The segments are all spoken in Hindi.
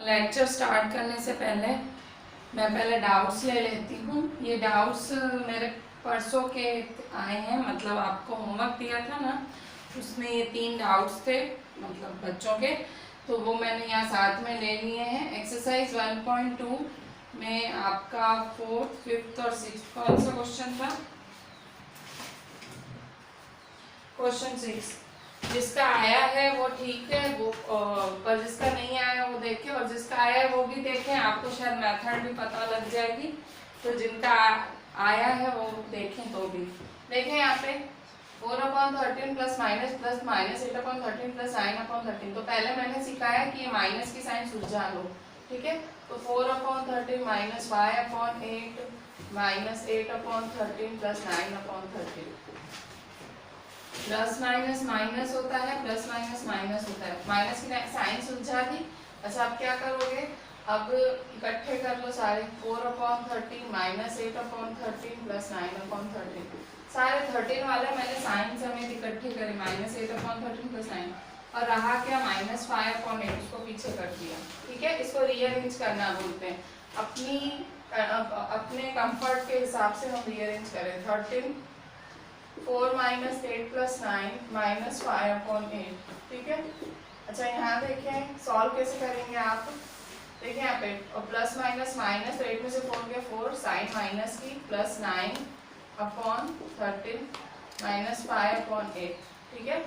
लेक्चर स्टार्ट करने से पहले मैं पहले डाउट्स ले लेती हूँ। ये डाउट्स मेरे परसों के आए हैं, मतलब आपको होमवर्क दिया था ना, उसमें ये 3 डाउट्स थे मतलब बच्चों के, तो वो मैंने यहाँ साथ में ले लिए हैं। एक्सरसाइज 1.2 में आपका 4th, 5th और 6th कौन सा क्वेश्चन था? क्वेश्चन 6। जिसका आया है वो ठीक है, वो पर जिसका नहीं आया वो देखें, और जिसका आया है वो भी देखें, आपको शायद मेथड भी पता लग जाएगी। तो जिनका आया है वो देखें तो भी देखें। यहाँ पे 4/13 प्लस माइनस 8/13 प्लस 9/13। तो पहले मैंने सिखाया कि ये माइनस की साइन सुलझा लो, ठीक है। तो 4/13 minus y/8 minus 8/13 plus 9/13। Plus minus minus होता है, प्लस माइनस माइनस होता है। माइनस की साइन सुलझा दी। अच्छा, अब क्या करोगे? अब इकट्ठे कर लो सारे। 4/13 माइनस 8/13 प्लस 9/13। सारे 13 वाले मैंने साइन समेत इकट्ठे करे, माइनस 8/13 प्लस 9। और रहा क्या? माइनस 5/8, उसको पीछे कर दिया, ठीक है। इसको रीअरेंज करना बोलते हैं। अपने कंफर्ट के हिसाब से हम रीअरेंज करें। 13 4 माइनस 8 प्लस 9 माइनस 5/8, ठीक है। अच्छा, यहाँ देखें सॉल्व कैसे करेंगे आप। देखिए यहाँ पे प्लस माइनस माइनस, तो 8 में से 4 गया 4, साइन माइनस की प्लस 9/13 माइनस 5/8, ठीक है।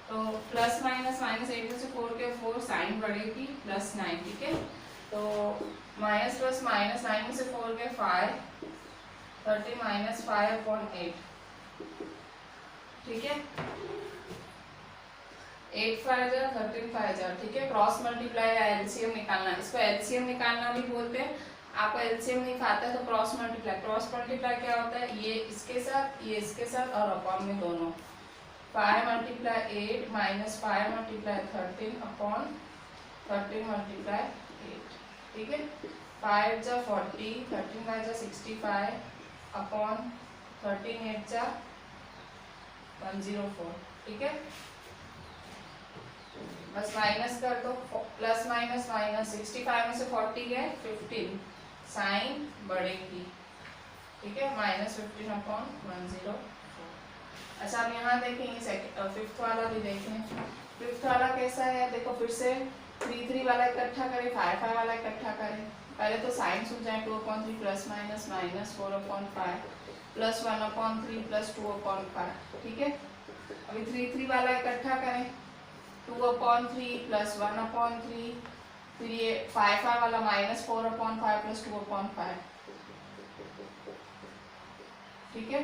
तो प्लस माइनस माइनस 8 में से 4 गया 4, साइन बढ़ेगी प्लस 9, ठीक है। तो माइनस प्लस माइनस 9 में से 4 गया 5, 13 माइनस 5/8, ठीक है। 8 5 जा 13 5 जा, ठीक है। क्रॉस मल्टीप्लाई या एलसीएम निकालना, इसको एलसीएम निकालना भी बोलते हैं। आपको एलसीएम नहीं खाता है तो क्रॉस मल्टीप्लाई। क्रॉस मल्टीप्लाई क्या होता है? ये इसके साथ, ये इसके साथ, और अपॉन में दोनों। 5 multiply 8 minus 5 multiply 13 upon 13 multiply 8, ठीक है। 5 जा 40, 13 5 जा 65 अपॉन 13 8 जा 104, ठीक है। बस माइनस कर दो। प्लस माइनस माइनस 65 में से 40 गए 15, साइन बढ़ेगी, ठीक है। माइनस 15/104। अच्छा, अब यहाँ देखेंगे 5th वाला भी देखें। 5th वाला कैसा है? देखो फिर से 3 3 वाला इकट्ठा करें, 5 5 वाला इकट्ठा करें। पहले तो साइन सुलझाएं। 2/3 plus minus minus 4/5 plus 1/3 plus 2/5, ठीक है। अभी 3 3 वाला इकट्ठा करें। 2/3 प्लस 1/3, फिर ये 5 5 वाला माइनस 4/5 प्लस 2/5, ठीक है।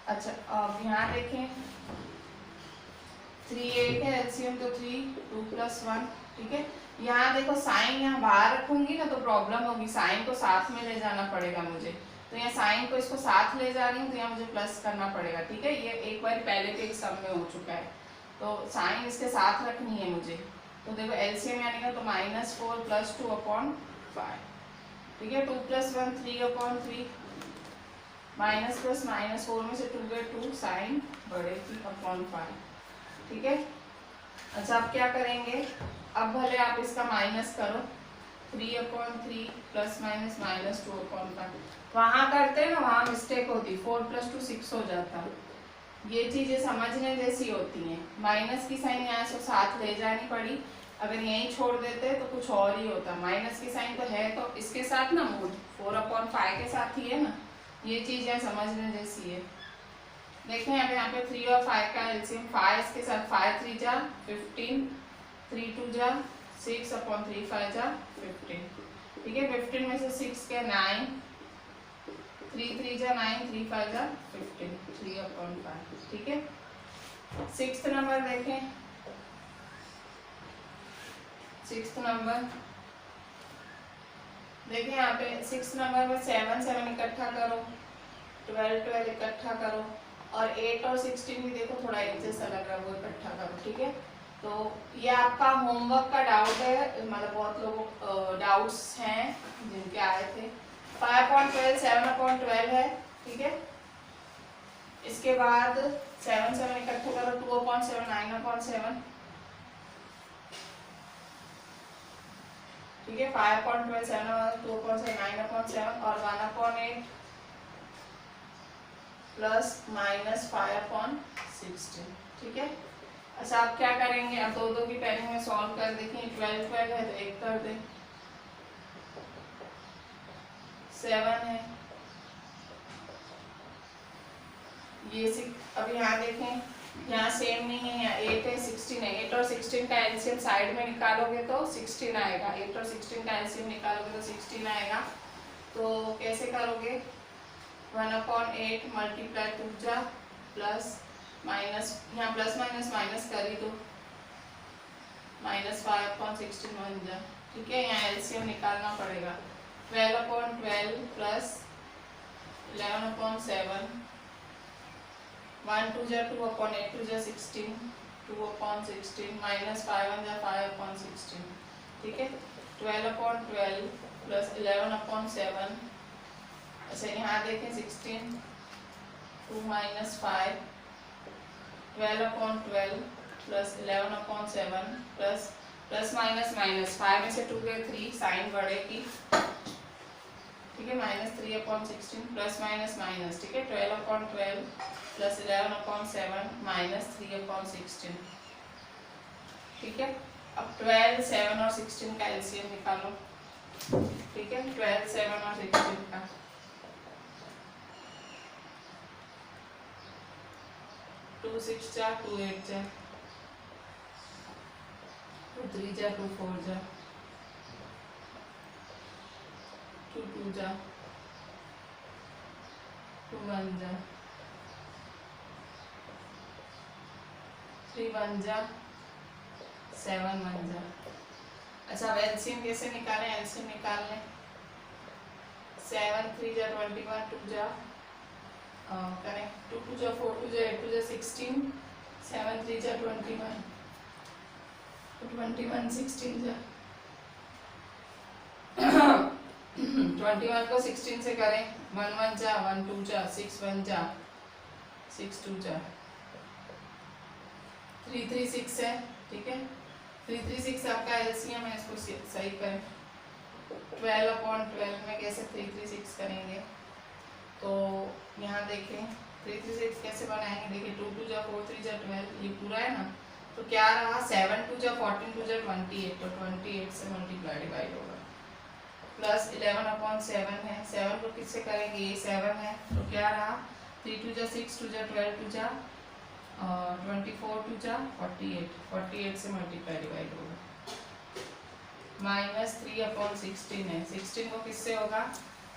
अच्छा, अब यहाँ देखें 3 8 है एलसीएम, तो 3 2 प्लस 1, ठीक है। यहाँ देखो साइन यहाँ बाहर रखूंगी ना तो प्रॉब्लम होगी, साइन को साथ में ले जाना पड़ेगा मुझे। तो यहाँ साइन को इसको साथ ले जा रही हूँ तो यहाँ मुझे प्लस करना पड़ेगा, ठीक है। ये एक बार पहले के एक सम में हो चुका है, तो साइन इसके साथ रखनी है मुझे। तो देखो एलसीएम यहाँ निकला तो -4 प्लस 2/5, ठीक है। 2 प्लस 1 3/3, माइनस प्लस माइनस 4 में से 2 गए 2, साइन बढ़ेगी /5, ठीक है। अच्छा, अब क्या करेंगे? अब भले आप इसका माइनस करो। 3/3 प्लस माइनस माइनस 2/5, वहाँ करते हैं ना, वहाँ मिस्टेक होती। 4 + 2 6 हो जाता। ये चीजें समझने जैसी होती हैं। माइनस की साइन यहाँ से साथ ले जानी पड़ी, अगर यहीं छोड़ देते तो कुछ और ही होता। माइनस की साइन तो है तो इसके साथ ना, मूड 4/5 के साथ ही है ना। ये चीज यहाँ समझने जैसी है। देखें यहाँ पे 3 और 5 का एलसीएम। 5 इसके साथ 5 3 जा 15, 3 2 जा 6/3 5 जा 15, ठीक है। 15 में से 6 के 9, 3 3 जा 9, 3 5 जा 15, 3/5, ठीक है। 6th नंबर देखें। 6th नंबर देखें यहाँ पे 6th नंबर में 7 7 इकट्ठा करो, 12 12 इकट्ठा करो, और 8 और 16 भी देखो थोड़ा एक जैसा लग रहा है, वो इकट्ठा करो, ठीक है। तो ये आपका होमवर्क का डाउट है, मतलब बहुत लोगों डाउट्स हैं जिनके आए थे। 5/12 7/12 है, ठीक है। इसके बाद 7 7 इकट्ठे करो, 2/7 9/7, ठीक है। 5/12 7 2/7 9/7 और 1/8 प्लस माइनस 5/16। ठीक है। अच्छा आप क्या करेंगे, अब दो दो की पहले में सॉल्व कर देखें। 12 12 है तो 1 कर दें, 7 है ये अब यहाँ देखें, यहाँ सेम नहीं है, यहाँ 8 है 16 है। 8 और 16 का एलसीएम साइड में निकालोगे तो 16 आएगा। 8 और 16 का एलसीएम निकालोगे तो 16 आएगा। तो कैसे करोगे, 1/8 मल्टीप्लाई 2 जा प्लस माइनस, यहाँ प्लस माइनस माइनस कर ही दो, माइनस 5/16 1 जा। ठीक है, यहाँ एलसीएम निकालना पड़ेगा। 12/12 प्लस 11/7 1 2 जा 2/8 2 जा 16 2/16 माइनस 5 1 जा 5/16। ठीक है, 12/12 प्लस 11/7। अच्छा यहाँ देखें 16 2 minus 5 12/12 plus 11/7 plus plus minus minus 5 में से 2 गए 3, साइन बढ़ेगी। ठीक है, माइनस 3/16 प्लस माइनस माइनस। ठीक है, 12/12 प्लस 11/7 माइनस 3/16। ठीक है, अब 12 7 और 16 का एलसीएम निकालो। ठीक है, 12 7 और 16 का 2 6 जा 2 8 जा 2 3 जा 2 4 जा 2 2 जा 2 1 जा 3 1 जा 7 1 जा। अच्छा अब एलसीएम कैसे निकालें, एलसीएम निकाल लें। 7 3 जा 21 2 जा करेक्ट 2 2 जा 4 2 जा 8 2 जा 16 7 3 जा 21 21 16 जा 21 को 16 से करें 1 1 जा 1 2 जा 6 1 जा 6 2 जा 3 3 6 है। ठीक है, 3 3 6 आपका एलसीएम है, इसको सही करें। 12/12 में कैसे 3 3 6 करेंगे, तो यहाँ देखें 3 3 6 कैसे बनाएंगे। देखिए 2 2 जा 4 3 जा 12, ये पूरा है ना, तो क्या रहा 7 2 जा 14 2 जा 28, तो 28 से मल्टीप्लाई डिवाइड होगा। प्लस 11/7 है, 7 को किससे करेंगे, ये 7 है, तो क्या रहा 3 2 जा 6 2 जा 12 2 जा 24 2 जा 48, 48 से मल्टीप्लाई डिवाइड होगा। माइनस 3/16 है, 16 को किससे होगा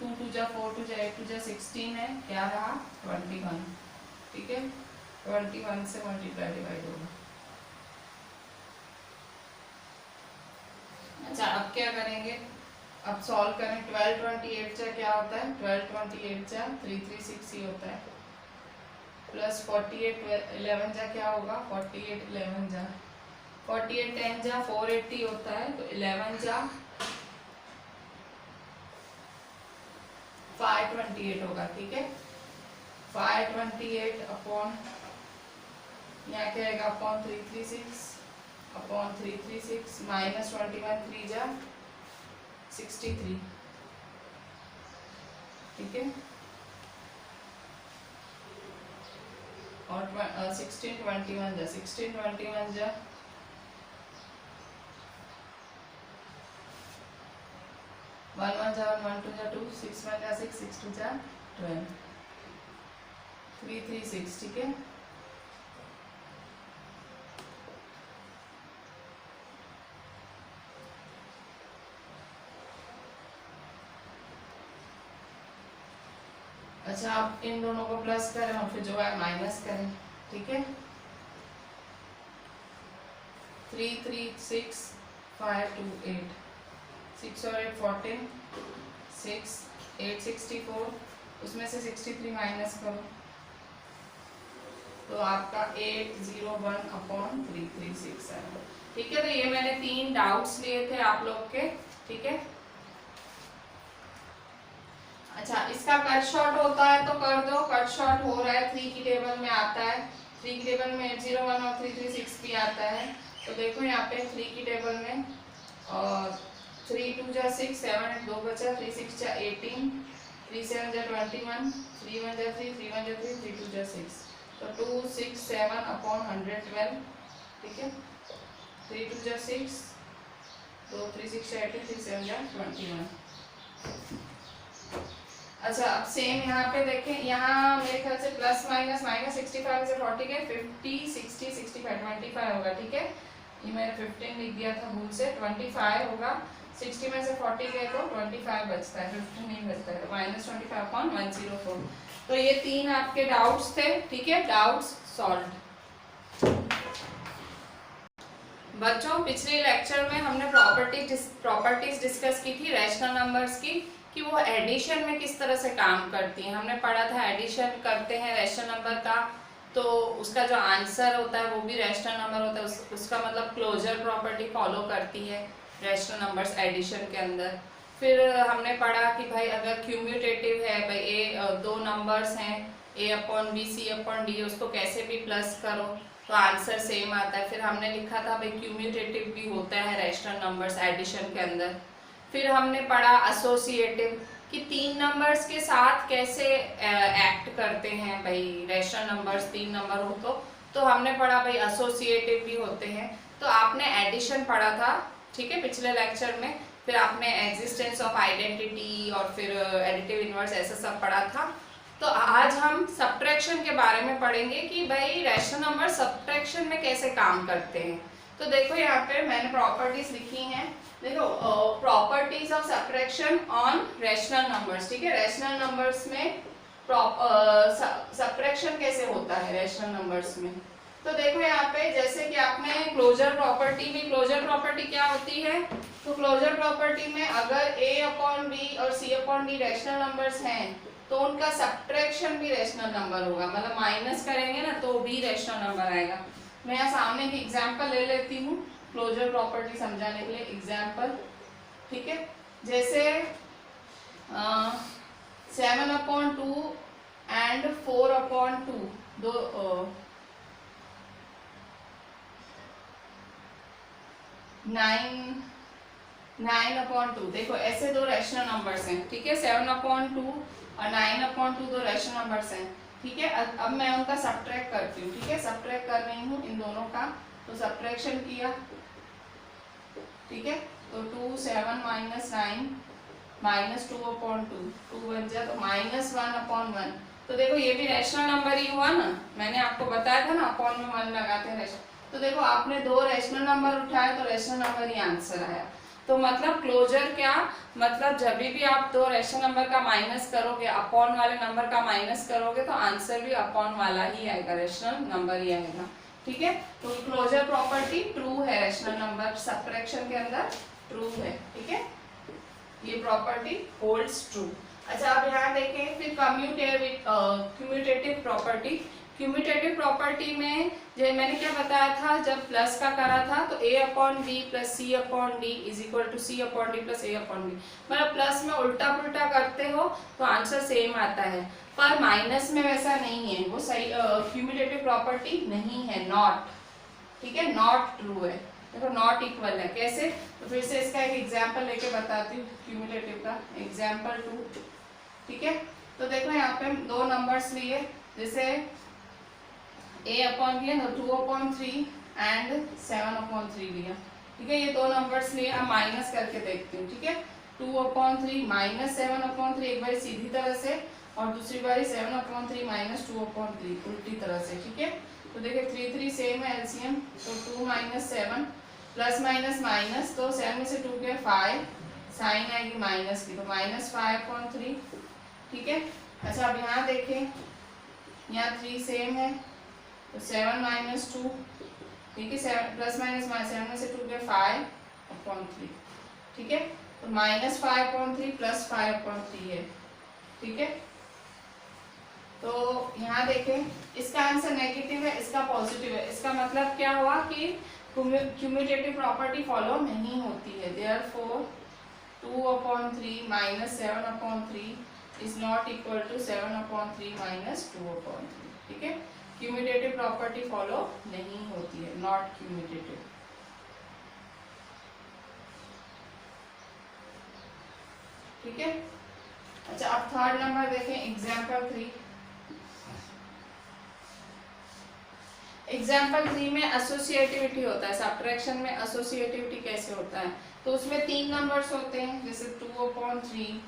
2 2 जा 4 2 जा 8 2 जा 16 है, क्या रहा 21। ठीक है, 21 से मल्टीप्लाई डिवाइड होगा। अच्छा अब क्या करेंगे, अब सॉल्व करें। 12 28 जा क्या होता है, 12 28 जा 3 3 6 ही होता है, प्लस 48 11 जा क्या होगा 48 11 जा 48 10 जा 480 होता है, तो 11 जा 528 होगा। ठीक है, 528 अपॉन यहाँ क्या आएगा अपॉन 336 अपॉन 336 माइनस 21 3 जा 63। ठीक है, और 16 21 जा 16 21 जा 1 1 जा 1 2 जा 2 6 1 जा 6 6 2 जा 12 3 3 6। ठीक है, अच्छा आप इन दोनों को प्लस करें और फिर जो है माइनस करें। ठीक है, 3 3 6 5 2 8 6 और 8 14 6 8 64, उसमें से 63 माइनस करो तो आपका 801 अपॉन 336 है। ठीक है, तो ये मैंने 3 डाउट्स लिए थे आप लोग के। ठीक है, अच्छा इसका कट शॉर्ट होता है तो कर दो, कट शॉर्ट हो रहा है 3 की टेबल में आता है, 3 की टेबल में 801 और 336 भी आता है। तो देखो यहाँ पे 3 की टेबल में और 3 2 जा 6, 7 एक 2 बचा, 3 6 जा 18, 3 7 जा 21, 3 1 जा 3, 3 1 जा 3, 3 2 जा 6, तो 2 6 7 अपॉन 112, ठीक है। 3 2 जा 6, तो 3 6 जा 18, 3 7 जा 21। अच्छा अब सेम यहाँ पे देखें, यहाँ मेरे ख्याल से प्लस माइनस माइनस 65 से 40 गए, 50 60 65 25 होगा, ठीक है। ये मैंने 15 लिख दिया था भूल से, 25 होगा। 60 में से 40 गए तो 25 बचता है, 15 नहीं बचता है, तो -25/104। तो ये 3 आपके डाउट्स थे, ठीक है। Doubts solved. बच्चों पिछले लेक्चर में हमने प्रॉपर्टीज डिस्कस की थी रैशनल नंबर्स की, कि वो एडिशन में किस तरह से काम करती हैं। हमने पढ़ा था एडिशन करते हैं रैशनल नंबर का, तो उसका जो आंसर होता है वो भी रैशनल नंबर होता है, उसका मतलब क्लोजर प्रॉपर्टी फॉलो करती है रैशनल नंबर्स एडिशन के अंदर। फिर हमने पढ़ा कि भाई अगर क्यूम्यूटेटिव है, भाई दो नंबर्स हैं a/b c/d, उसको कैसे भी प्लस करो तो आंसर सेम आता है। फिर हमने लिखा था भाई क्यूम्यूटेटिव भी होता है रैशनल नंबर्स एडिशन के अंदर। फिर हमने पढ़ा एसोसिएटिव, कि 3 नंबर्स के साथ कैसे एक्ट करते हैं भाई रैशनल नंबर्स 3 नंबर हो तो हमने पढ़ा भाई एसोसिएटिव भी होते हैं। तो आपने एडिशन पढ़ा था, ठीक है, पिछले लेक्चर में। फिर आपने एग्जिस्टेंस ऑफ आइडेंटिटी और फिर एडिटिव इनवर्स ऐसा सब पढ़ा था। तो आज हम सब्ट्रैक्शन के बारे में पढ़ेंगे कि भाई रैशनल नंबर सब्ट्रैक्शन में कैसे काम करते हैं। तो देखो यहाँ पे मैंने प्रॉपर्टीज लिखी हैं, देखो properties of subtraction on rational numbers, ठीक है। रैशनल नंबर्स में सब्ट्रैक्शन कैसे होता है रैशनल नंबर्स में। तो देखो यहाँ पे जैसे कि आपने क्लोजर प्रॉपर्टी में, क्लोजर प्रॉपर्टी क्या होती है, तो क्लोजर प्रॉपर्टी में अगर a/b और c/d रैशनल नंबर्स हैं तो उनका सब्ट्रैक्शन भी रैशनल नंबर होगा, मतलब माइनस करेंगे ना तो भी रैशनल नंबर आएगा। मैं यहाँ सामने की एग्जांपल ले लेती हूँ क्लोजर प्रॉपर्टी समझाने के लिए। एग्जांपल, ठीक है, जैसे 7/2 एंड 4/2 दो 9/2, देखो ऐसे दो रैशनल नंबर्स हैं, ठीक है। 7/2 और 9/2 दो रैशनल नंबर्स हैं, ठीक है। अब मैं उनका सब्ट्रैक्ट करती हूँ, ठीक है। सब्ट्रैक्ट कर रही हूँ इन दोनों का, तो सब्ट्रैक्शन किया, ठीक है। तो 2 7 - 9 -2/2, 2 बन जाए तो -1/1। तो देखो ये भी रैशनल नंबर ही हुआ ना, मैंने आपको बताया था ना अपॉन में 1 लगाते हैं रैशनल। तो देखो आपने दो रैशनल नंबर उठाए तो रैशनल नंबर ही आंसर आया। तो मतलब क्लोजर क्या, मतलब जब भी आप दो रैशनल नंबर का माइनस करोगे, अपॉन वाले नंबर का माइनस करोगे तो आंसर भी अपॉन वाला ही आएगा, रैशनल नंबर ही आएगा, ठीक है। तो क्लोजर प्रॉपर्टी ट्रू है रैशनल नंबर सब्ट्रैक्शन के अंदर, ट्रू है, ठीक है। ये प्रॉपर्टी होल्ड्स ट्रू। अच्छा अब यहाँ देखें फिर कम्यूटेटिव प्रॉपर्टी। क्यूम्यूटेटिव प्रॉपर्टी में जो मैंने क्या बताया था, जब प्लस का करा था तो a/b + c/d = c/d + a/b, मतलब प्लस में उल्टा पुल्टा करते हो तो आंसर सेम आता है। पर माइनस में वैसा नहीं है, वो सही क्यूम्यूटेटिव प्रॉपर्टी नहीं है, नॉट, ठीक है, नॉट ट्रू है। देखो नॉट इक्वल है, कैसे, तो फिर से इसका एक एग्जांपल लेके बताती हूँ क्यूम्यूलेटिव का। एग्जांपल 2, ठीक है। तो देखो यहाँ पे दो नंबर्स लिए, जैसे a/b लिया, 2/3 एंड 7/3 लिया, ठीक है। ये दो नंबर्स लिए, अब माइनस करके देखती हूँ, ठीक है। 2/3 - 7/3 एक बार सीधी तरह से और दूसरी बारी 7/3 - 2/3 उल्टी तरह से, ठीक है। तो देखिए 3 3 सेम है एलसीएम, तो 2 - 7 प्लस माइनस माइनस, तो 7 में से 2 गया 5, साइन आएगी माइनस की, तो -5/3, ठीक है। अच्छा अब यहाँ देखें, यहाँ 3 सेम है तो 7 - 2, ठीक है, 7 प्लस माइनस माइनस, 7 में से 2 गया 5/3, ठीक है। तो -5/3 प्लस 5/3 है, ठीक है। तो यहाँ देखें इसका आंसर नेगेटिव है, इसका पॉजिटिव है, इसका मतलब क्या हुआ कि क्यूम्यूटेटिव प्रॉपर्टी फॉलो नहीं होती है। Therefore 2/3 - 7/3 is not equal to 7/3 - 2/3, ठीक है। क्यूम्यूटेटिव प्रॉपर्टी फॉलो नहीं होती है, नॉट क्यूम्यूटेटिव। ठीक है। अच्छा अब थर्ड नंबर देखें, एग्जाम्पल 3। एग्जाम्पल 3 में एसोसिएटिविटी होता है, सब्ट्रैक्शन में एसोसिएटिविटी कैसे होता है, तो उसमें 3 नंबर्स होते हैं, जैसे 2/3,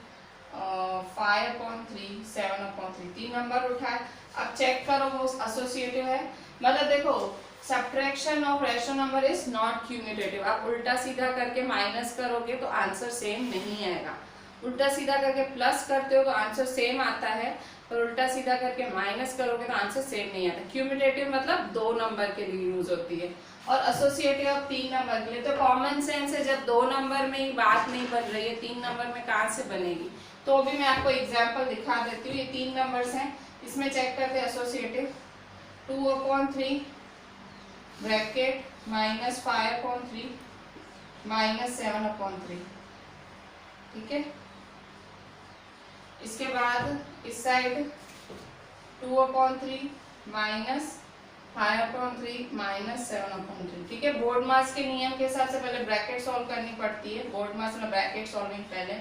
5/3, 7/3, 3 नंबर उठाए। अब चेक करो वो एसोसिएटिव है, मतलब देखो subtraction of rational number is not cumulative. आप उल्टा सीधा करके माइनस करोगे तो आंसर सेम नहीं आएगा, उल्टा सीधा करके प्लस करते हो तो आंसर सेम आता है, और उल्टा सीधा करके माइनस करोगे तो आंसर सेम नहीं आता। क्यूमुलेटिव मतलब 2 नंबर के लिए यूज होती है, और एसोसिएटिव अब 3 नंबर के लिए। तो कॉमन सेंस है, जब 2 नंबर में ही बात नहीं बन रही है, 3 नंबर में कहाँ से बनेगी। तो अभी मैं आपको एग्जाम्पल दिखा देती हूँ, ये 3 नंबर्स हैं, इसमें चेक करते हैं एसोसिएटिव। 2/3 ब्रैकेट -5/3 -7/3, ठीक है। इसके बाद इस साइड 2/3 -5/3 -7/3, ठीक है। बोर्ड मास के नियम के हिसाब से पहले ब्रैकेट सॉल्व करनी पड़ती है, बोर्ड मास में ब्रैकेट सॉल्विंग पहले।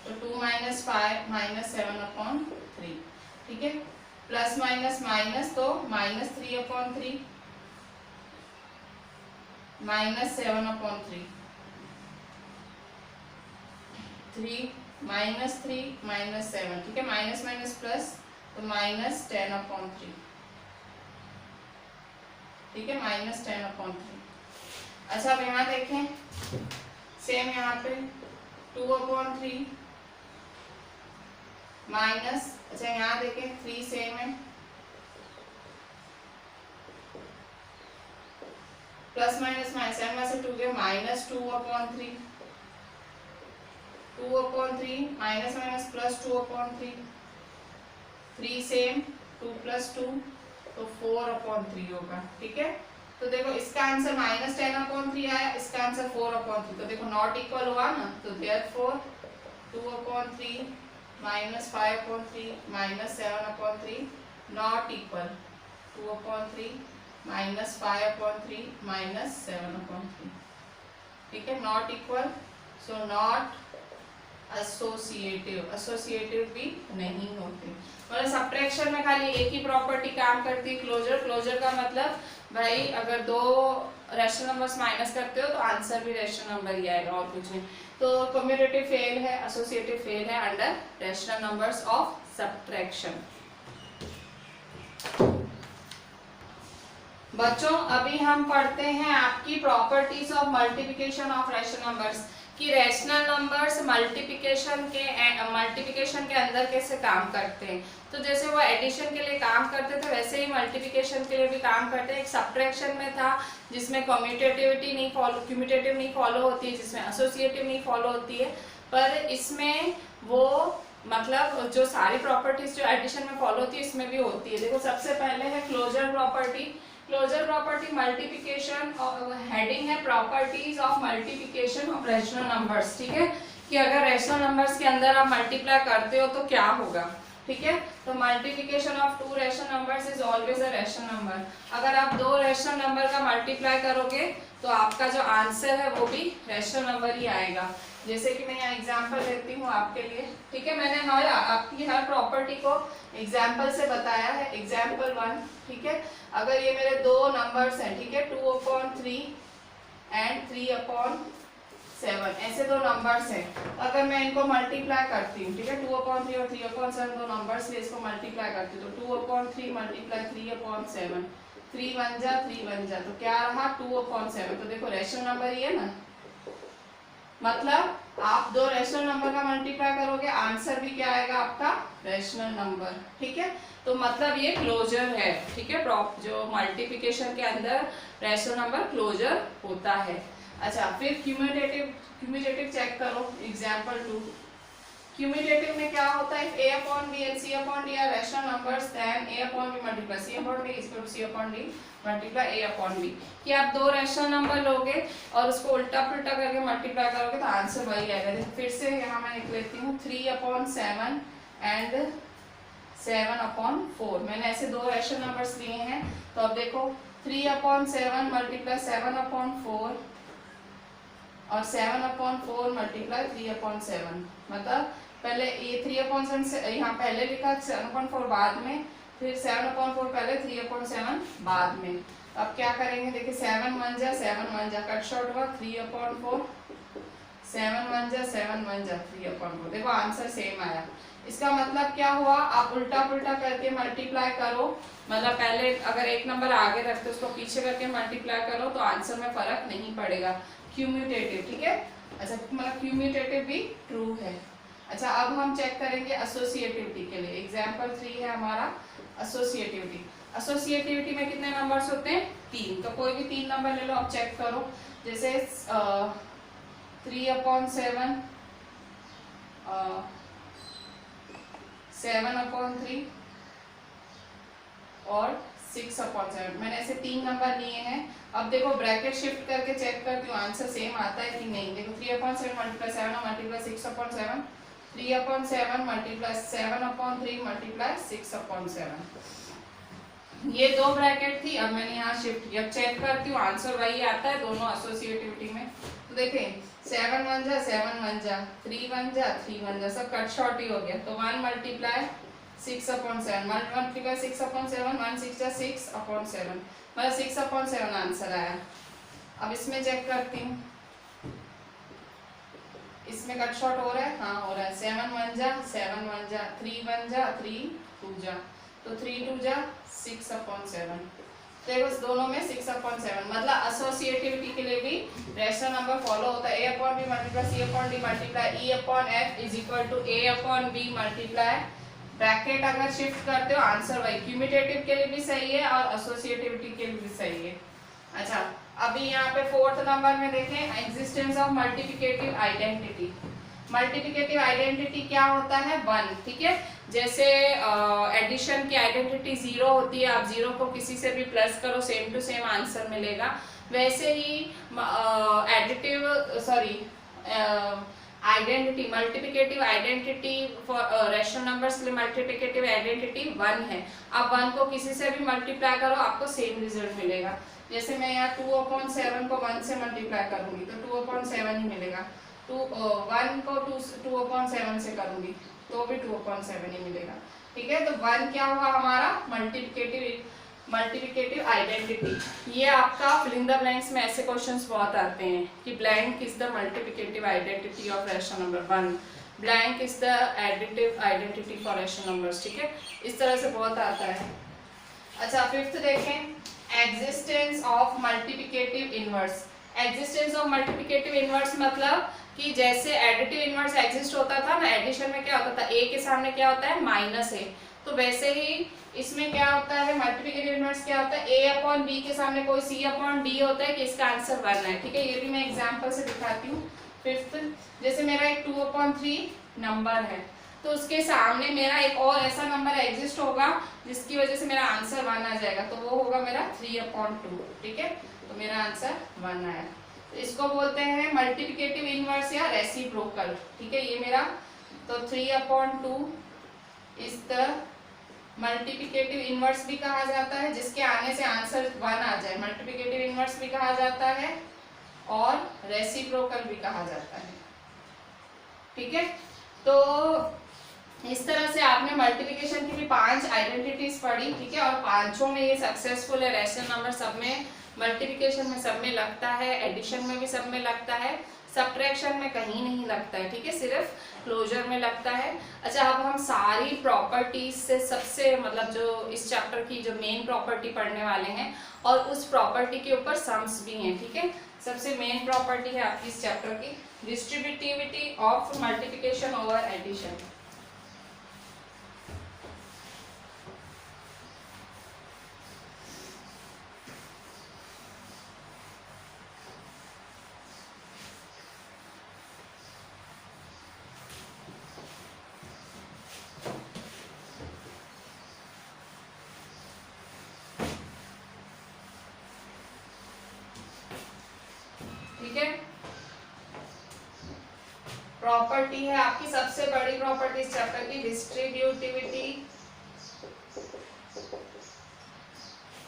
तो 2 - 5 -7/3, ठीक है। प्लस माइनस माइनस तो -3/3 -7/3, 3 -3 -7, ठीक है। माइनस माइनस प्लस तो -10/3, ठीक है, -10/3। अच्छा अब यहाँ देखें, सेम यहाँ पे 2/3 माइनस, अच्छा यहाँ देखें 3 सेम है, प्लस माइनस माइनस 7 में से 2 के -2/3, 2/3 माइनस माइनस प्लस 2/3, 3 सेम, 2 + 2 तो 4/3 होगा, ठीक है। तो देखो इसका आंसर -10/3 आया, इसका आंसर 4/3, तो देखो नॉट इक्वल हुआ ना, तो देयरफॉर 2/3 -5/3 -7/3 नॉट इक्वल 2/3 -5/3 -7/3, ठीक है, not equal. So not associative, associative भी नहीं होते। मतलब सब्ट्रैक्शन में खाली एक ही प्रॉपर्टी काम करती है, क्लोजर। क्लोजर का मतलब भाई अगर 2 रैशनल नंबर्स माइनस करते हो तो आंसर भी रैशनल नंबर ही आएगा, और कुछ नहीं। तो कम्यूटेटिव फेल है, एसोसिएटिव फेल है under rational numbers of subtraction. बच्चों अभी हम पढ़ते हैं आपकी properties of multiplication of rational numbers, कि रैशनल नंबर्स मल्टीप्लिकेशन के अंदर कैसे काम करते हैं। तो जैसे वो एडिशन के लिए काम करते थे वैसे ही मल्टीप्लिकेशन के लिए भी काम करते हैं। एक सब्ट्रैक्शन में था जिसमें क्यूमुलेटिव नहीं फॉलो होती है, जिसमें एसोसिएटिव नहीं फॉलो होती है, पर इसमें वो मतलब जो सारी प्रॉपर्टीज जो एडिशन में फॉलो होती है इसमें भी होती है। देखो सबसे पहले है closure property. Closure property multiplication, heading है properties of multiplication of rational numbers, ठीक है, कि अगर रैशनल नंबर्स के अंदर आप मल्टीप्लाई करते हो तो क्या होगा, ठीक है। तो multiplication of 2 rational numbers is always a rational number. अगर आप 2 रैशनल नंबर का मल्टीप्लाई करोगे तो आपका जो आंसर है वो भी रैशनल नंबर ही आएगा। जैसे कि मैं यहाँ एग्जांपल देती हूँ आपके लिए, ठीक है। मैंने आपकी हर प्रॉपर्टी को एग्जांपल से बताया है। एग्जांपल 1, ठीक है, अगर ये मेरे 2 नंबर्स हैं, ठीक है, 2/3 एंड 3/7, ऐसे 2 नंबर्स हैं। अगर मैं इनको मल्टीप्लाई करती हूँ, ठीक है, 2/3 और 3/7 2 नंबर्स से इसको मल्टीप्लाई करती हूँ, तो 2/3 मल्टीप्लाई 3/7, 3 1 जा 3 1 जा, तो क्या रहा 2/7। तो देखो रैशनल नंबर ही है ना, मतलब आप 2 रैशनल नंबर का मल्टीप्लाई करोगे आंसर भी क्या आएगा आपका रैशनल नंबर, ठीक है। तो मतलब ये क्लोजर है, ठीक है, जो मल्टीप्लिकेशन के अंदर रैशनल नंबर क्लोजर होता है। अच्छा फिर क्यूमुलेटिव चेक करो, एग्जांपल 2। क्यूमुलेटिव में क्या होता है, a/b and c/d are rational numbers, then a/b multiply c/d is equal to c/d multiply a/b, कि आप 2 रैशनल नंबर लोगे और उसको उल्टा पुल्टा करके मल्टीप्लाई करोगे तो आंसर वही आएगा। फिर से यहाँ मैं लिख लेती हूँ 3/7 एंड 7/4। मैंने ऐसे 2 रैशनल नंबर्स लिए हैं, तो अब देखो 3/7 मल्टीप्लाई 7/4 और 7/4 मल्टीप्लाई 3/7, मतलब पहले ये 3/7 से यहाँ पहले लिखा, 7/4 बाद में, फिर 7/4 पहले, 3/7 बाद में। अब क्या करेंगे, देखिए 7 1 जा कट शॉर्ट हुआ, 3/4, 7 1 जा 3/4। देखो आंसर सेम आया। इसका मतलब क्या हुआ, आप उल्टा पुल्टा करके मल्टीप्लाई करो, मतलब पहले अगर एक नंबर आगे रखते उसको पीछे करके मल्टीप्लाई करो तो आंसर में फर्क नहीं पड़ेगा। क्यूम्यूटेटिव, ठीक है। अच्छा, मतलब क्यूम्यूटेटिव भी ट्रू है। अच्छा, अब हम चेक करेंगे एसोसिएटिविटी के लिए। एग्जाम्पल 3 है हमारा एसोसिएटिविटी। एसोसिएटिविटी में कितने नंबर्स होते हैं, 3। तो कोई भी 3 नंबर ले लो, अब चेक करो। जैसे 3/7, 7/3 और 6/7। मैंने ऐसे 3 नंबर लिए हैं। अब देखो ब्रैकेट शिफ्ट करके चेक करती हूँ आंसर सेम आता है कि नहीं। देखो 3/7 मल्टीप्लाई 7 मल्टीप्लाई 6/7, 3/7 मल्टीप्लाई 7/3 मल्टीप्लाई 6/7। ये 2 ब्रैकेट थी, अब मैंने यहाँ शिफ्ट किया। चेक करती हूँ आंसर वही आता है दोनों एसोसिएटिविटी में। तो देखें 7 1 जा 7 1 जा, 3 1 जा 3 1 जा, सब कट शॉर्ट ही हो गया। तो 1 मल्टीप्लाई 6/7, 1 मल्टीप्लाई 6/7, 1 6 जा 6/7, मतलब 6/7 आंसर आया। अब इसमें चेक करती हूँ, इसमें कट शॉर्ट हो रहा है, हाँ हो रहा है। 7 1 जा 7 1 जा, 3 1 जा 3 2 जा, तो 3 2 जा 6/7। देखो इस दोनों में 6/7, मतलब एसोसिएटिविटी के लिए भी रैशनल नंबर फॉलो होता है। a/b multiply c/d multiply e/f is equal to a/b multiply, bracket अगर शिफ्ट करते हो आंसर वही। क्यूम्यूटेटिव के लिए भी सही है और एसोसिएटिविटी के लिए भी सही है। अच्छा, अभी यहाँ पे 4th नंबर में देखें, existence of multiplicative identity. Multiplicative identity क्या होता है, 1, ठीक है। जैसे एडिशन की आइडेंटिटी 0 होती है, आप 0 को किसी से भी प्लस करो सेम टू सेम आंसर मिलेगा। वैसे ही additive sorry identity, multiplicative identity for rational numbers के लिए मल्टीप्लिकेटिव आइडेंटिटी 1 है। आप 1 को किसी से भी मल्टीप्लाई करो आपको सेम रिजल्ट मिलेगा। जैसे मैं यहाँ 2/7 को 1 से मल्टीप्लाई करूंगी तो 2/7 ही मिलेगा। 1 को 2/7 से करूंगी तो भी 2/7 ही मिलेगा, ठीक है। तो 1 क्या हुआ हमारा मल्टीप्लिकेटिव आइडेंटिटी। ये आपका फिल इन द ब्लैंक्स में ऐसे क्वेश्चंस बहुत आते हैं कि blank is the multiplicative identity of rational number 1, blank is the additive identity for rational numbers, ठीक है। इस तरह से बहुत आता है। अच्छा, 5th देखें, existence of multiplicative inverse. Existence of multiplicative inverse मतलब कि जैसे एडिटिव इनवर्स एग्जिस्ट होता था ना, एडिशन में क्या होता था, a के सामने क्या होता है -a, तो वैसे ही इसमें क्या होता है, मल्टीप्लिकेटिव इनवर्स क्या होता है, a/b के सामने कोई c/d होता है कि इसका आंसर 1 है, ठीक है। ये भी मैं एग्जांपल से दिखाती हूँ। 5th, जैसे मेरा एक 2/3 नंबर है तो उसके सामने मेरा एक और ऐसा नंबर एग्जिस्ट होगा जिसकी वजह से मेरा आंसर 1 आ जाएगा, तो वो होगा मेरा 3/2, ठीक है। तो मेरा आंसर 1 आया। तो इसको बोलते हैं मल्टीप्लिकेटिव इनवर्स या रेसिप्रोकल, ठीक है। ये मेरा तो 3/2 इस तरह मल्टीप्लिकेटिव इनवर्स भी कहा जाता है, जिसके आने से आंसर 1 आ जाए, मल्टीप्लिकेटिव इनवर्स भी कहा जाता है और रेसिप्रोकल भी कहा जाता है, ठीक है। तो इस तरह से आपने मल्टीप्लिकेशन की भी 5 आइडेंटिटीज पढ़ी, ठीक है। और पांचों में ये सक्सेसफुल है। रैशनल नंबर सब में, मल्टीप्लिकेशन में सब में लगता है, एडिशन में भी सब में लगता है, सब्ट्रैक्शन में कहीं नहीं लगता है, ठीक है, सिर्फ क्लोजर में लगता है। अच्छा, अब हम सारी प्रॉपर्टीज से सबसे मतलब जो इस चैप्टर की जो मेन प्रॉपर्टी पढ़ने वाले हैं और उस प्रॉपर्टी के ऊपर सम्स भी हैं, ठीक है। सबसे मेन प्रॉपर्टी है आपकी इस चैप्टर की distributivity of multiplication over addition. ठीक है, प्रॉपर्टी है आपकी सबसे बड़ी प्रॉपर्टी इस चैप्टर की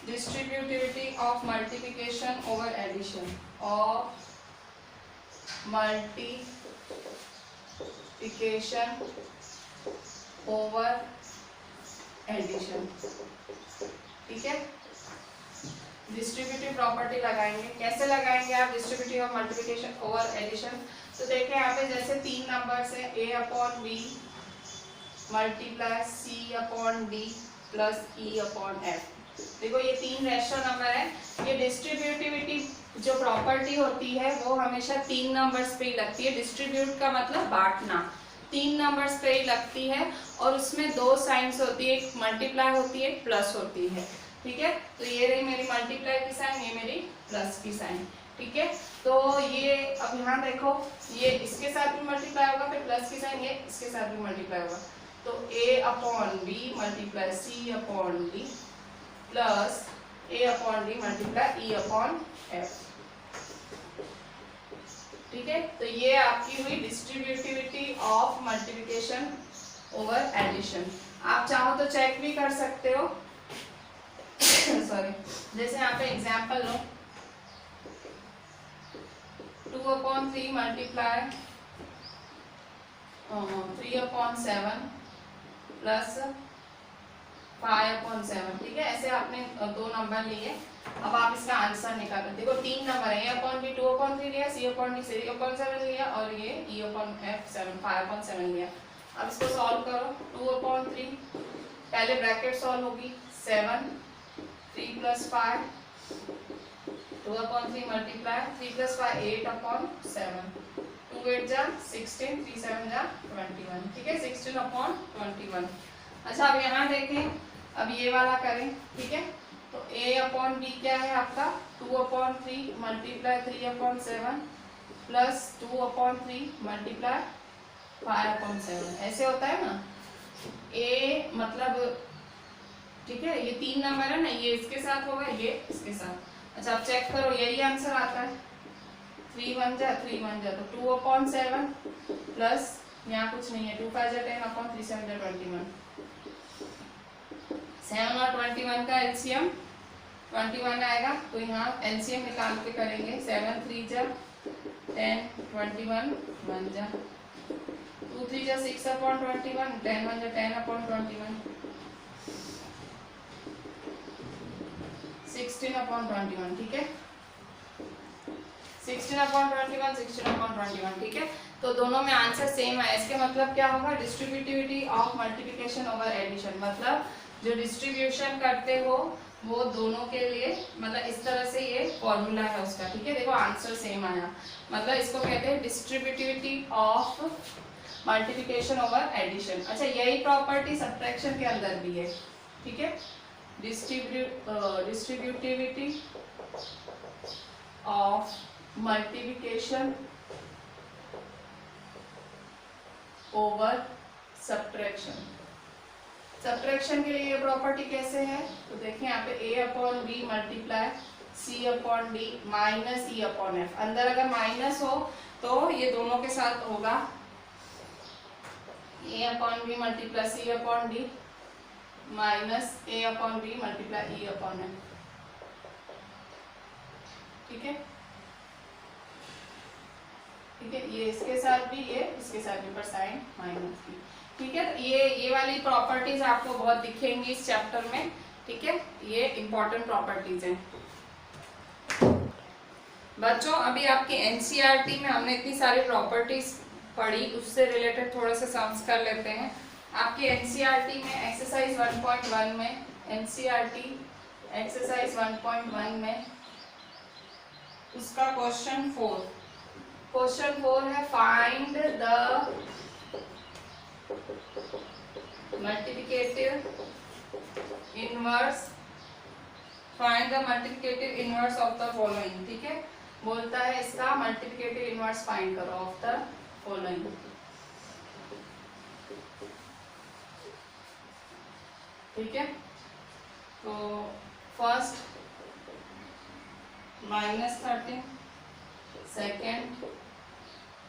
distributivity of multiplication over addition, of multiplication over addition. ठीक है, डिस्ट्रीब्यूटिव प्रॉपर्टी लगाएंगे। कैसे लगाएंगे आप डिस्ट्रीब्यूटिव और मल्टीप्लिकेशन ओवर एडिशन? तो देखिए यहाँ पे जैसे 3 नंबर्स है, a upon b multiply c upon d plus e upon f। देखो ये 3 रेशनल नंबर है। ये डिस्ट्रीब्यूटिविटी जो प्रॉपर्टी होती है वो हमेशा 3 नंबर्स पे ही लगती है। डिस्ट्रीब्यूट का मतलब बांटना, 3 नंबर्स पे ही लगती है और उसमें 2 साइंस होती है, एक मल्टीप्लाई होती है, एक प्लस होती है। ठीक है, तो ये रही मेरी मल्टीप्लाई की साइन, ये मेरी प्लस की साइन। ठीक है, तो ये अब यहाँ देखो, ये इसके साथ भी मल्टीप्लाई होगा, फिर प्लस की साइन ये इसके साथ भी मल्टीप्लाई होगा। तो a upon B multiply c upon D plus a upon D multiply e upon f। ठीक है, तो ये आपकी हुई distributivity of multiplication over addition. आप चाहो तो चेक भी कर सकते हो। सॉरी, जैसे यहाँ पे एग्जाम्पल लो, 2/3 मल्टीप्लाई 3/7 प्लस 5/7। ठीक है, ऐसे आपने 2 नंबर लिए। अब आप इसका आंसर निकालो। देखो 3 नंबर है, a/b 2/3 लिया, c/d 3/7 लिया और ये e/f 5/7 लिया। अब इसको सॉल्व करो। 2/3 पहले ब्रैकेट सॉल्व होगी, 7 3 + 5 2/3 मल्टीप्लाई 3 + 5 8/7 2 8 जा 16 3 7 जा 21। ठीक है, 16/21। अच्छा, अब यहाँ देखें, अब ये वाला करें। ठीक है, तो a/b क्या है आपका 2/3 मल्टीप्लाई 3/7 प्लस 2/3 मल्टीप्लाई 5/7। ऐसे होता है ना, a मतलब, ठीक है, ये 3 नंबर है ना, ये इसके साथ होगा, ये इसके साथ। अच्छा, आप चेक करो, यही आंसर आता है। 3 1 जा 3 1 जा, तो 2/7 प्लस यहाँ कुछ नहीं है, 2 5 जा 10 3 7 जा 21। 7 और 21 का एलसीएम 21 आएगा, तो यहाँ एलसीएम निकाल के करेंगे। 7 3 जा 10 21 1 जा 2 3 जा 6/21 10 1 जा 10/21 16/21। ठीक है, 16/21 16/21। ठीक है, तो दोनों में आंसर सेम है। इसके मतलब क्या होगा, distributivity of multiplication over addition, मतलब जो डिस्ट्रीब्यूशन करते हो वो दोनों के लिए, मतलब इस तरह से ये फॉर्मूला है उसका। ठीक है, देखो आंसर सेम आया, मतलब इसको कहते हैं distributivity of multiplication over addition. अच्छा, यही प्रॉपर्टी सब्ट्रैक्शन के अंदर भी है। ठीक है, distributivity of multiplication over subtraction. Subtraction के लिए ये प्रॉपर्टी कैसे है, तो देखिए यहाँ पे a/b multiply c/d minus e/f। अंदर अगर माइनस हो तो ये दोनों के साथ होगा, a/b multiply c/d minus a/b multiply e/f। ठीक है, ठीक है, ये इसके साथ भी, ये इसके साथ भी, पर साइन माइनस की। ठीक है, तो ये वाली प्रॉपर्टीज आपको बहुत दिखेंगी इस चैप्टर में। ठीक है, ये इंपॉर्टेंट प्रॉपर्टीज हैं बच्चों। अभी आपकी एनसीईआरटी में हमने इतनी सारी प्रॉपर्टीज पढ़ी, उससे रिलेटेड थोड़ा सा सम्स कर लेते हैं। आपकी एनसीईआरटी में एक्सरसाइज 1.1 में, एनसीईआरटी एक्सरसाइज 1.1 में उसका क्वेश्चन 4 है, find the multiplicative inverse, find the multiplicative inverse of the following. ठीक है, बोलता है इसका मल्टीप्लिकेटिव इनवर्स फाइंड करो ऑफ द फॉलोइंग। ठीक है, तो first -13, second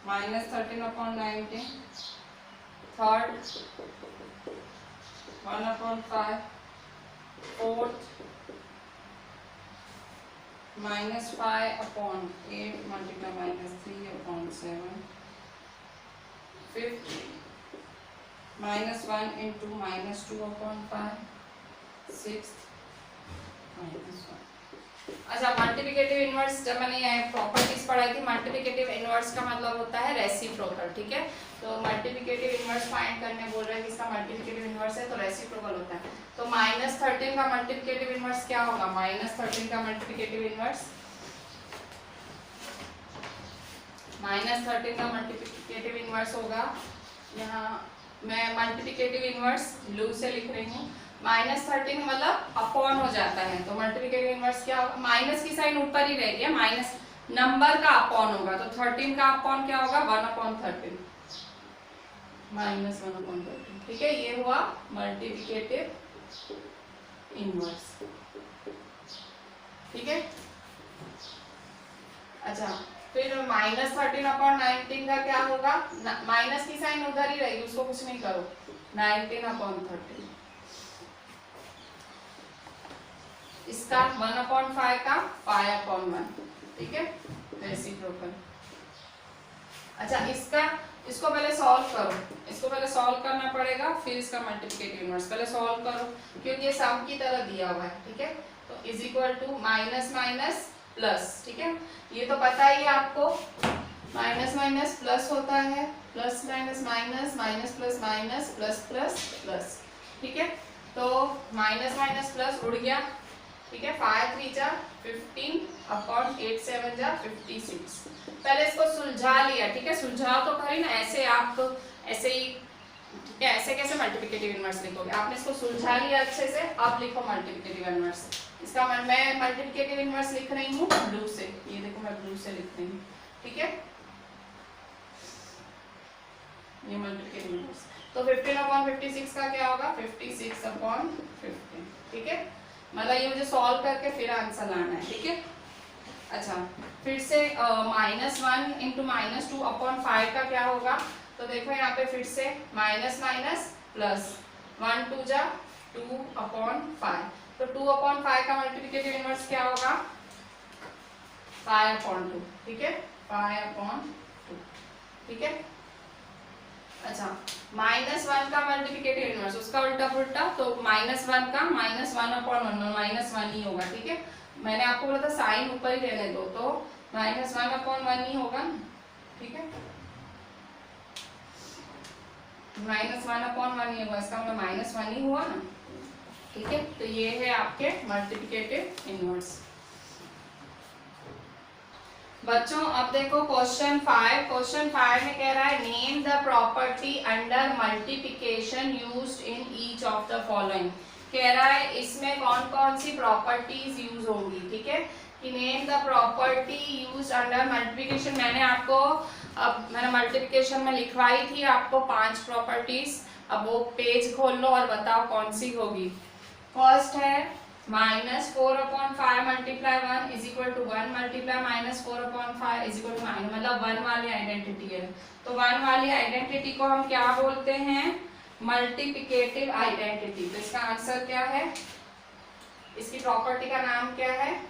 -13/19, third 1/5, fourth -5/8 multiply -3/7 fifth -1 into -2/5 sixth -1। अच्छा, मल्टीप्लिकेटिव इनवर्स जब मैंने ये प्रॉपर्टीज पढ़ाई थी, मल्टीप्लिकेटिव इनवर्स का मतलब होता है रेसिप्रोकल, ठीक है। तो मल्टीप्लिकेटिव इनवर्स फाइंड करने बोल रहे हैं कि इसका मल्टीप्लिकेटिव इनवर्स है तो रेसिप्रोकल होता है। तो -13 का मल्टीप्लिकेटिव इनवर्स क्या होगा? -13 का मल्टीप्लिकेटिव इनवर्स, -13 का मल्टीप्लिकेटिव इनवर्स होगा, यहाँ मैं मल्टीप्लिकेटिव इनवर्स ब्लू से लिख रही हूँ। -13 मतलब अपॉन हो जाता है, तो मल्टीप्लिकेटिव इनवर्स क्या होगा? माइनस की साइन ऊपर ही रहेगी, माइनस नंबर का अपॉन होगा, तो 13 का अपॉन क्या होगा? 1/13 -1/13, ठीक है। ये हुआ मल्टीप्लिकेटिव इनवर्स, ठीक है। अच्छा, फिर -13/19 का क्या होगा? माइनस की साइन उधर ही रहेगी, उसको कुछ नहीं करो, 19/13। इसका 1/5 का 5/1, ठीक है, रेसिप्रोकल। अच्छा, इसको पहले सॉल्व करो, इसको पहले सॉल्व करना पड़ेगा, फिर इसका मल्टीप्लिकेटिव इनवर्स पहले सॉल्व करो, क्योंकि ये सम की तरह दिया हुआ है, ठीक है। तो is equal to minus minus plus, ठीक है, ये तो पता ही है आपको, माइनस माइनस प्लस होता है, plus minus minus, minus plus minus, plus plus plus, ठीक है। तो माइनस माइनस प्लस उड़ गया, ठीक है। 5 3 जा 15/8 7 जा 56। पहले इसको सुलझा लिया, ठीक है, सुलझाओ तो करी ना, ऐसे आप तो ऐसे ही, ठीक है, ऐसे कैसे मल्टीप्लिकेटिव इनवर्स लिखोगे? आपने इसको सुलझा लिया अच्छे से, अब लिखो मल्टीप्लिकेटिव इनवर्स। इसका मैं मल्टीप्लिकेटिव इनवर्स लिख रही हूँ ब्लू से, ये देखो मैं ब्लू से लिख रही हूँ, ठीक है, ये मल्टीप्लिकेटिव इनवर्स। तो 15/56 का क्या होगा? 56/15, ठीक है। मतलब ये मुझे सॉल्व करके फिर आंसर लाना है, ठीक है। अच्छा, फिर से -1 into -2/5 का क्या होगा? तो देखो यहाँ पे फिर से माइनस माइनस प्लस, 1 2 जा 2/5, तो 2/5 का मल्टीप्लिकेटिव इनवर्स क्या होगा? 5/2, ठीक है, 5/2, ठीक है। अच्छा, -1 का मल्टीप्लिकेटिव इनवर्स, उसका उल्टा पुल्टा, तो -1 का -1/1 -1 ही होगा, ठीक है। मैंने आपको बोला था साइन ऊपर ही रहने दो, तो -1/1 ही होगा ना, ठीक है, -1/1 ही होगा, इसका मतलब -1 ही हुआ ना, ठीक है। तो ये है आपके मल्टीप्लिकेटिव इनवर्स। बच्चों अब देखो क्वेश्चन 5 में कह रहा है name the property under multiplication used in each of the following. कह रहा है इसमें कौन कौन सी प्रॉपर्टीज यूज होंगी, ठीक है, कि name the property used under multiplication. मैंने मल्टीप्लिकेशन में लिखवाई थी आपको 5 प्रॉपर्टीज, अब वो पेज खोल लो और बताओ कौन सी होगी। फर्स्ट है -4/5 multiply 1 is equal to 1 multiply -4/5 is equal to 9, मतलब 1 वाली आइडेंटिटी है। तो 1 वाली आइडेंटिटी को हम क्या बोलते हैं? Multiplicative identity. तो इसका आंसर क्या है? इसकी प्रॉपर्टी का नाम क्या है?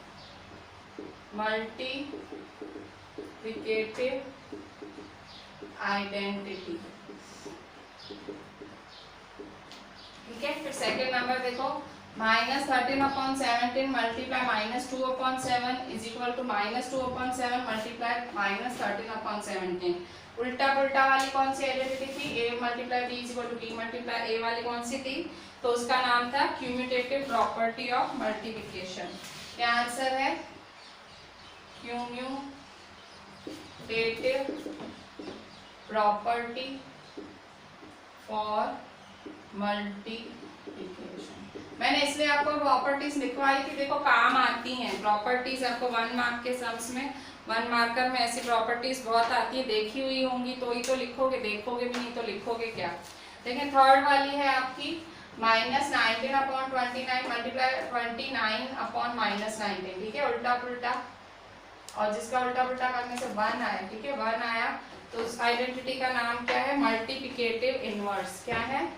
मल्टीप्लिकेटिव आइडेंटिटी, ठीक है। फिर सेकेंड नंबर देखो, -13/17 multiply -2/7 is equal to -2/7 multiply -13/17। उल्टा पुल्टा वाली कौन सी आइडेंटिटी थी? a multiply b is equal to b multiply a वाली कौन सी थी? तो उसका नाम था क्यूम्यूटेटिव प्रॉपर्टी ऑफ मल्टीप्लिकेशन। क्या आंसर है? Commutative property for multiplication. मैंने इसलिए आपको प्रॉपर्टीज लिखवाई थी, देखो काम आती हैं प्रॉपर्टीज, आपको 1 मार्क के सम्स में 1 मार्कर में ऐसी प्रॉपर्टीज बहुत आती है, देखी हुई होंगी तो ही तो लिखोगे, देखोगे भी नहीं तो लिखोगे क्या। देखिए थर्ड वाली है आपकी -19/29 मल्टीप्लाई 29/-19, ठीक है, उल्टा पुल्टा, और जिसका उल्टा पुल्टा करने से 1 आया, ठीक है, 1 आया, तो उस आइडेंटिटी का नाम क्या है? Multiplicative inverse. क्या है?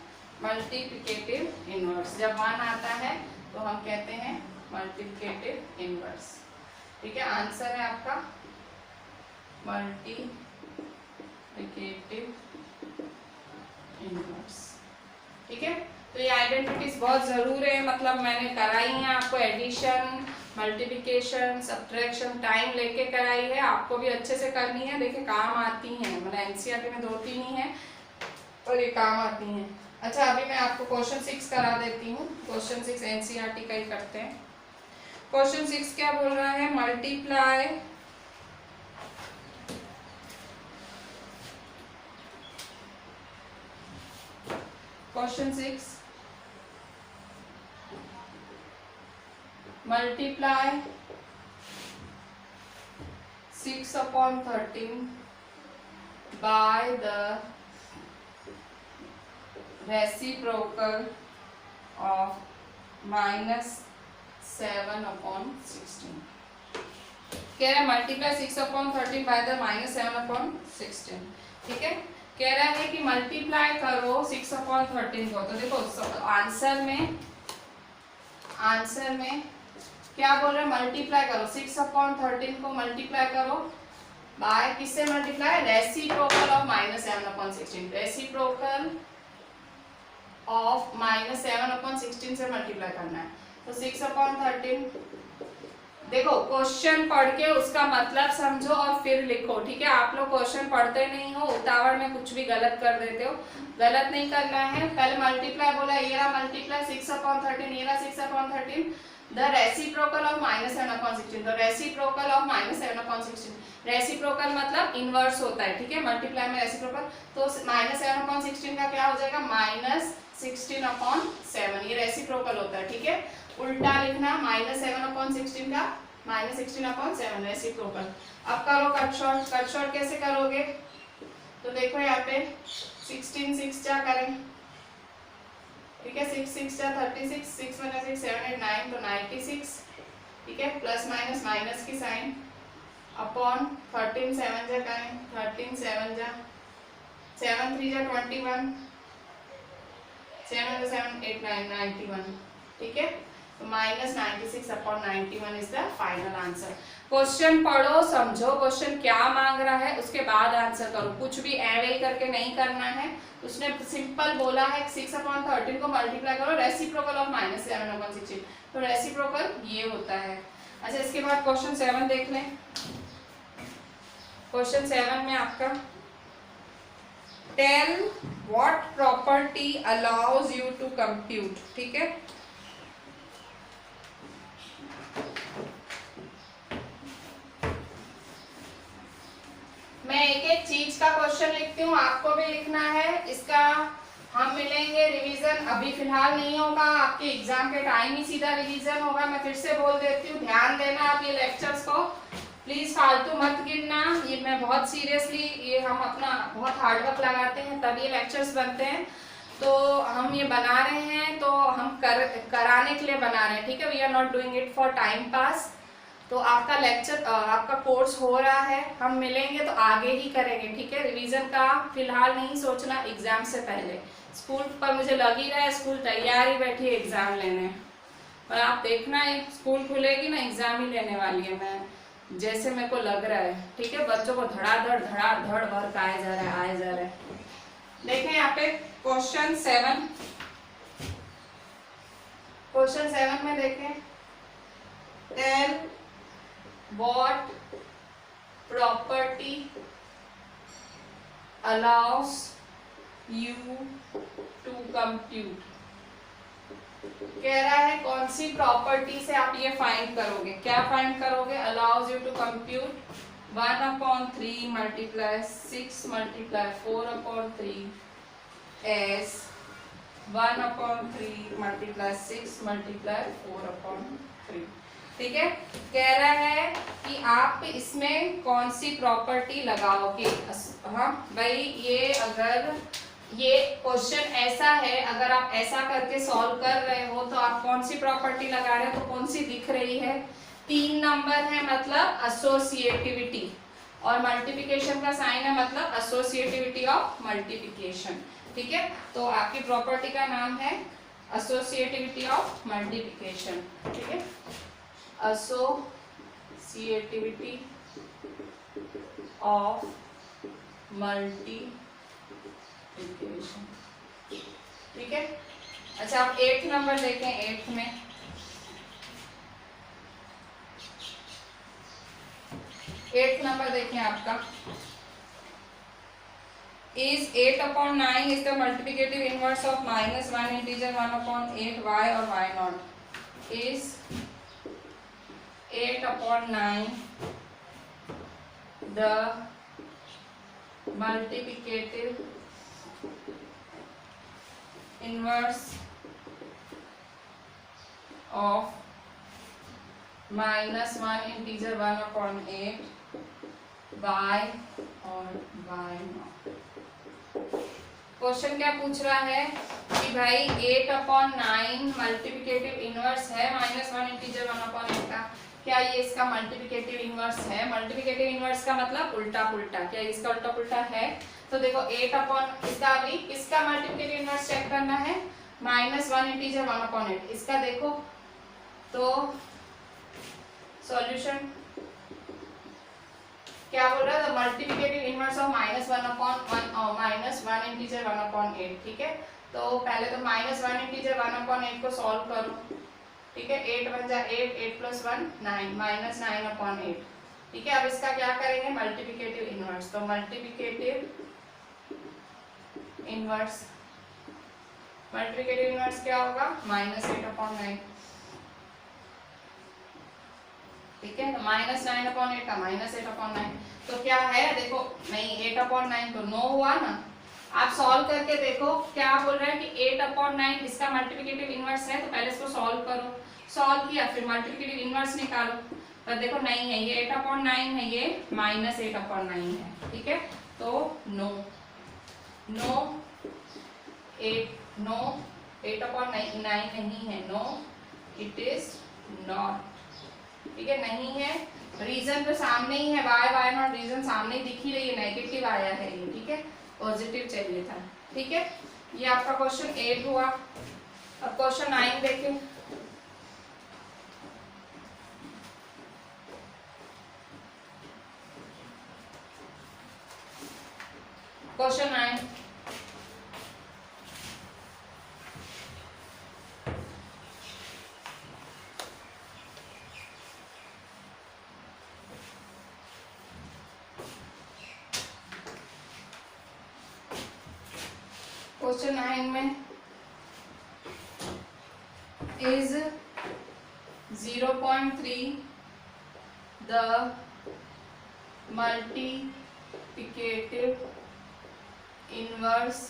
Multiplicative inverse. जब 1 आता है तो हम कहते हैं मल्टीप्लिकेटिव इनवर्स। ठीक है, आंसर है आपका मल्टीप्लिकेटिव इनवर्स। ठीक है, तो ये आइडेंटिटीज बहुत जरूरी है, मतलब मैंने कराई है आपको, एडिशन, मल्टीप्लिकेशन, सब्ट्रैक्शन टाइम लेके कराई है, आपको भी अच्छे से करनी है। देखिए काम आती हैं, मतलब एनसीईआरटी में 2-3 ही है और ये काम आती हैं। अच्छा, अभी मैं आपको क्वेश्चन 6 करा देती हूँ। क्वेश्चन 6 एनसीईआरटी का ही करते हैं। क्वेश्चन 6 क्या बोल रहा है, multiply question 6 multiply 6/13 by the reciprocal of -7/16। कह रहा है मल्टीप्लाई 6/13 बाय द -7/16। ठीक है, कह रहा है कि मल्टीप्लाई करो 6/13 को। तो देखो आंसर में क्या बोल रहे हैं, मल्टीप्लाई करो 6/13 को मल्टीप्लाई करो बाय किससे multiply, reciprocal of -7/16, reciprocal of -7/16 से मल्टीप्लाई करना है। तो 6/13, देखो क्वेश्चन पढ़ के उसका मतलब समझो और फिर लिखो। ठीक है, आप लोग क्वेश्चन पढ़ते नहीं हो, उतावड़ में कुछ भी गलत कर देते हो, गलत नहीं करना है। पहले मल्टीप्लाई बोला, ये रहा मल्टीप्लाई 6/13, ये रहा 6/13, द रेसिप्रोकल ऑफ -7/16। तो रेसिप्रोकल ऑफ -7/16, रेसिप्रोकल मतलब इनवर्स होता है। ठीक है, मल्टीप्लाई में रेसिप्रोकल, तो -7/16 का क्या हो जाएगा, -16/7, ये रेसिप्रोकल होता है। ठीक है, उल्टा लिखना, -7/16 का -16/7 रेसिप्रोकल। अब करो कट शॉर्ट। कट शॉर्ट कैसे करोगे, तो देखो यहाँ पे 16 6 क्या करें, ठीक है, 6 6 36, 6 1 6 7 8 9, तो 96। ठीक है, प्लस माइनस माइनस की साइन अपॉन 13 7 जा करें, 13 7 जा 7 3 जा 21, 7 7 8 9 91। ठीक है, तो -96/91 is the final answer. Question पढ़ो, समझो क्वेश्चन क्या मांग रहा है, उसके बाद आंसर करो। कुछ भी ऐवे करके नहीं करना है। उसने सिंपल बोला है 6/13 को मल्टीप्लाई करो रेसिप्रोकल ऑफ -7/16, तो रेसिप्रोकल ये होता है। अच्छा, इसके बाद क्वेश्चन 7 देख लें। क्वेश्चन 7 में आपका tell what property allows you to compute. ठीक है, मैं एक एक चीज का क्वेश्चन लिखती हूँ, आपको भी लिखना है। इसका हम मिलेंगे रिवीजन, अभी फिलहाल नहीं होगा, आपके एग्जाम के टाइम ही सीधा रिवीजन होगा। मैं फिर से बोल देती हूँ, ध्यान देना आप ये लेक्चर्स को, प्लीज फालतू मत गिनना। ये मैं बहुत सीरियसली, ये हम अपना बहुत हार्डवर्क लगाते हैं तब ये लेक्चर्स बनते हैं। तो हम ये बना रहे हैं तो हम कराने के लिए बना रहे हैं। ठीक है, we are not doing it for time pass. तो आपका लेक्चर, आपका कोर्स हो रहा है, हम मिलेंगे तो आगे ही करेंगे। ठीक है, रिवीजन का फिलहाल नहीं सोचना, एग्जाम से पहले। स्कूल पर मुझे लग ही रहा है स्कूल तैयार ही बैठी है एग्जाम लेने, पर आप देखना स्कूल खुलेगी ना, एग्जाम ही लेने वाली है मैं, जैसे मेरे को लग रहा है। ठीक है, बच्चों को धड़ाधड़ वर्क आए जा रहा है। देखें यहाँ पे क्वेश्चन 7 में देखें, tell what property allows you to compute। कह रहा है कौन सी प्रॉपर्टी से आप ये फाइंड करोगे, क्या फाइंड करोगे, allows you to compute 1/3 multiply 6 multiply 4/3 as 1/3 multiply 6 multiply 4/3। ठीक है, कह रहा है कि आप इसमें कौन सी प्रॉपर्टी लगाओगे। हाँ भाई, ये अगर ये क्वेश्चन ऐसा है, अगर आप ऐसा करके सॉल्व कर रहे हो तो आप कौन सी प्रॉपर्टी लगा रहे हो, तो कौन सी दिख रही है, 3 नंबर है मतलब एसोसिएटिविटी, और मल्टीप्लिकेशन का साइन है मतलब एसोसिएटिविटी ऑफ मल्टीप्लिकेशन। ठीक है, तो आपकी प्रॉपर्टी का नाम है एसोसिएटिविटी ऑफ मल्टीप्लिकेशन। ठीक है, एसोसिएटिविटी associativity of multiplication, ठीक है। अच्छा आप 8th नंबर देखें, 8th में 8th नंबर देखें आपका, is 8/9 is the multiplicative inverse of -1 integer 1/8 y or y naught, is 8/9 the multiplicative inverse of -1 integer 1/8 y और y naught। क्वेश्चन क्या पूछ रहा है कि भाई 8/9 मल्टीप्लिकेटिव इनवर्स है -1 इंटीजर 1/8 का, क्या ये इसका मल्टीप्लिकेटिव इनवर्स है? मल्टीप्लिकेटिव इनवर्स का मतलब उल्टा पुल्टा, क्या इसका उल्टा पुल्टा है? तो देखो 8 इसका अभी किसका मल्टीप्लिकेटिव इनवर्स चेक करना है, -1 इंटीजर 1/8, इसका देखो तो सॉल्यूशन क्या बोल रहा है, मल्टीप्लिकेटिव इनवर्स ऑफ -1 इंटीजर 1/8, ठीक है। तो पहले तो -1 इंटीजर 1/8 को सॉल्व करो, ठीक है। 8 1 जा 8, 8 + 1 9, -9/8, ठीक है। अब इसका क्या करेंगे, मल्टीप्लिकेटिव इनवर्स, तो मल्टीप्लिकेटिव इनवर्स क्या होगा, -8/9, ठीक है। तो -9/8 का -8/9, तो क्या है देखो, नहीं 8/9 तो 9 हुआ ना। आप सॉल्व करके देखो क्या बोल रहा है कि 8/9 इसका मल्टीप्लिकेटिव इनवर्स है, तो पहले इसको सॉल्व करो, सॉल्व किया फिर मल्टीप्लिकेटिव इनवर्स निकालो, पर देखो नहीं है, ये 8/9 है, ये -8/9 है, ठीक है। तो नो 8/9 नहीं है, नो इट इज नॉट, ठीक है, नहीं है। रीजन तो सामने ही है, y नॉट, रीजन सामने ही दिख ही रही है, नेगेटिव आया है ये, ठीक है, पॉजिटिव चाहिए था, ठीक है। ये आपका क्वेश्चन 8 हुआ। अब क्वेश्चन 9 देखें, क्वेश्चन 9 क्वेश्चन 9 में is 0.3 the multiplicative inverse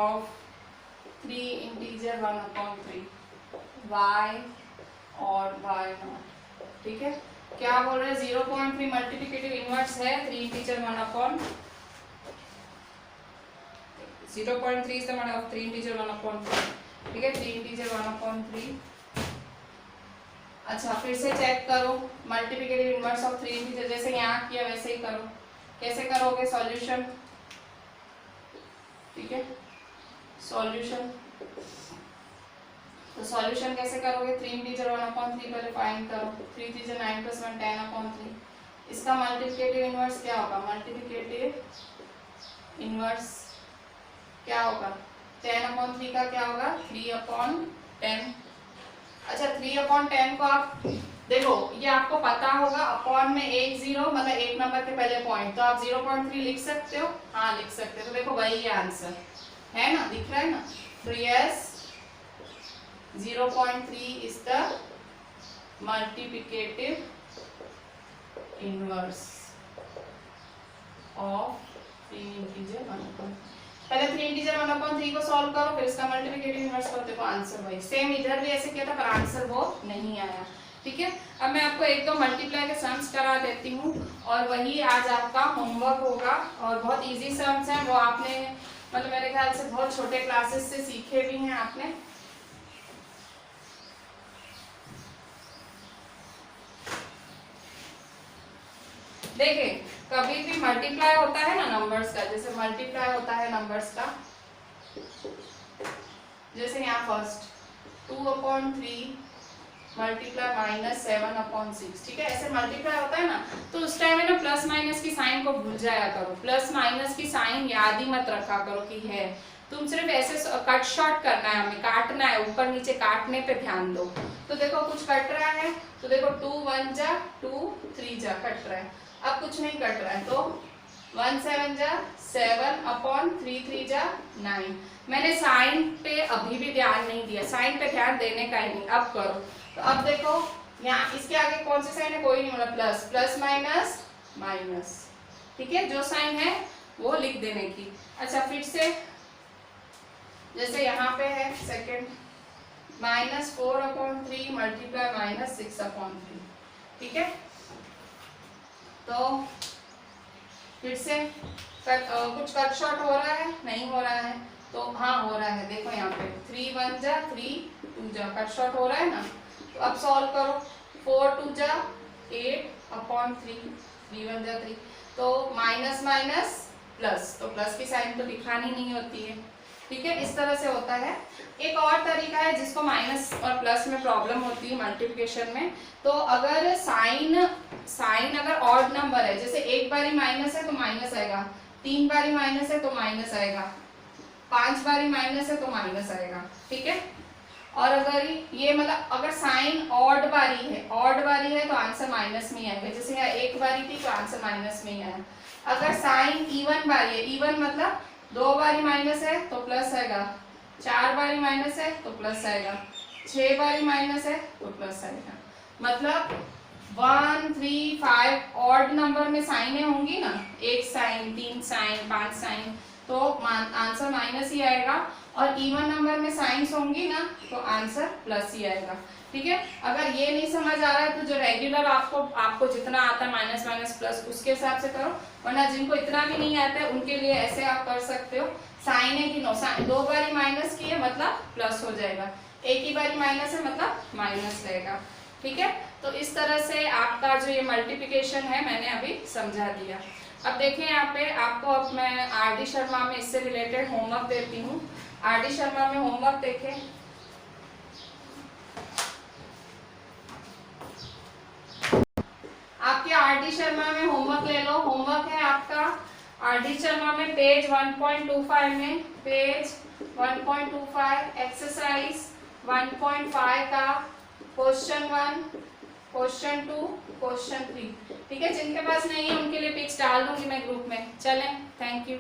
of 3 integer 1/3 y और y naught, ठीक है। क्या बोल रहे हैं, 0.3 मल्टीप्लिकेटिव इनवर्स है 3 integer 0.3 is the mode of 3 integer 1/3, ठीक है, 3 इंटीजर 1/3। अच्छा फिर से चेक करो मल्टीप्लिकेटिव इनवर्स ऑफ 3 इंटीजर, जैसे यहाँ किया वैसे ही करो। कैसे करोगे सॉल्यूशन, ठीक है, सॉल्यूशन, तो सॉल्यूशन कैसे करोगे, 3 इंटीजर 1/3 पहले फाइंड करो, 3 इंटीजर 9 + 1 10/3, इसका मल्टीप्लिकेटिव इनवर्स क्या होगा, मल्टीप्लिकेटिव इनवर्स क्या होगा, 10/3 का क्या होगा, 3/10। अच्छा 3/10 को आप देखो, ये आपको पता होगा, अपॉन में 1 0 मतलब 1 नंबर के पहले पॉइंट, तो आप 0.3 लिख सकते हो, हाँ लिख सकते हो। तो देखो वही है आंसर, है ना, दिख रहा है ना। तो yes 0.3 is the multiplicative inverse of 3 integer 1/3। पहले 3 इंटीजर 1/3 को सॉल्व करो, फिर इसका मल्टीप्लिकेटिव इनवर्स करो, देखो आंसर वही। सेम इधर भी ऐसे किया था पर आंसर वो नहीं आया, ठीक है। अब मैं आपको एक दो मल्टीप्लाई के सम्स करा देती हूँ और वही आज आपका होमवर्क होगा, और बहुत इजी सम्स हैं, वो आपने मतलब मेरे ख्याल से बहुत छोटे क्लासेस से सीखे भी हैं आपने। देखिए कभी भी मल्टीप्लाई होता है ना नंबर्स का, जैसे मल्टीप्लाई होता है नंबर्स का, जैसे यहाँ फर्स्ट 2/3 मल्टीप्लाई -7/6, ठीक है। ऐसे मल्टीप्लाई होता है ना, तो उस टाइम में ना प्लस माइनस की साइन को भूल जाया करो, प्लस माइनस की साइन याद ही मत रखा करो कि है। तुम सिर्फ ऐसे कट शॉर्ट करना है, हमें काटना है, ऊपर नीचे काटने पे ध्यान दो। तो देखो कुछ कट रहा है, तो देखो 2 1 जा 2 3 जा कट रहा है। अब कुछ नहीं कट रहा है, तो 1 7 जा 7/3 3 जा 9। मैंने साइन पे अभी भी ध्यान नहीं दिया, साइन पे ध्यान देने का ही नहीं, अब करो। तो अब देखो यहाँ इसके आगे कौन सी साइन है, कोई नहीं, मतलब प्लस, प्लस माइनस माइनस, ठीक है। जो साइन है वो लिख देने की। अच्छा फिर से जैसे यहाँ पे है सेकंड, -4/3 मल्टीप्लाई -6/3, ठीक है। तो फिर से कुछ कट शॉर्ट हो रहा है, नहीं हो रहा है, तो हाँ हो रहा है, देखो यहाँ पे 3 1 जा 3 2 जा कट शॉर्ट हो रहा है ना। तो अब सॉल्व करो, 4 2 जा 8/3 3 1 जा 3, तो माइनस माइनस प्लस, तो प्लस की साइन तो दिखानी नहीं होती है, ठीक है। इस तरह से होता है। एक और तरीका है जिसको माइनस और प्लस में प्रॉब्लम होती है मल्टीप्लिकेशन में, तो अगर साइन अगर ऑड नंबर है, जैसे एक बारी माइनस है तो माइनस आएगा, 3 बारी माइनस है तो माइनस आएगा, 5 बारी माइनस है तो माइनस आएगा, ठीक है। और अगर ये मतलब अगर साइन ऑड बारी है तो आंसर माइनस में ही आएगा, जैसे यहाँ एक बारी थी तो आंसर माइनस में ही आया। अगर साइन इवन बारी है, इवन मतलब 2 बारी माइनस है तो प्लस आएगा, 4 बारी माइनस है तो प्लस आएगा, 6 बारी माइनस है तो प्लस आएगा। मतलब 1 3 5 ऑड नंबर में साइनें होंगी ना, 1 साइन 3 साइन 5 साइन, तो आंसर माइनस ही आएगा। और इवन नंबर में साइंस होंगी ना तो आंसर प्लस ही आएगा, ठीक है। अगर ये नहीं समझ आ रहा है तो जो रेगुलर आपको जितना आता है माइनस माइनस प्लस उसके हिसाब से करो, वरना जिनको इतना भी नहीं आता है उनके लिए ऐसे आप कर सकते हो। साइन है कि नो, 2 बारी माइनस की है मतलब प्लस हो जाएगा, एक ही बारी माइनस है मतलब माइनस रहेगा, ठीक है। तो इस तरह से आपका जो ये मल्टीप्लिकेशन है मैंने अभी समझा दिया। अब देखिए यहाँ पे आपको अब मैं आर.डी. शर्मा में इससे रिलेटेड होमवर्क देती हूँ। आर.डी. शर्मा में होमवर्क देखें, आपके आर.डी. शर्मा में होमवर्क ले लो। होमवर्क है आपका आर.डी. शर्मा में पेज 1.25 में, पेज 1.25 एक्सरसाइज 1.5 का क्वेश्चन 1, क्वेश्चन 2, क्वेश्चन 3, ठीक है। जिनके पास नहीं है उनके लिए पिक्स डाल दूंगी मैं ग्रुप में। चलें, थैंक यू।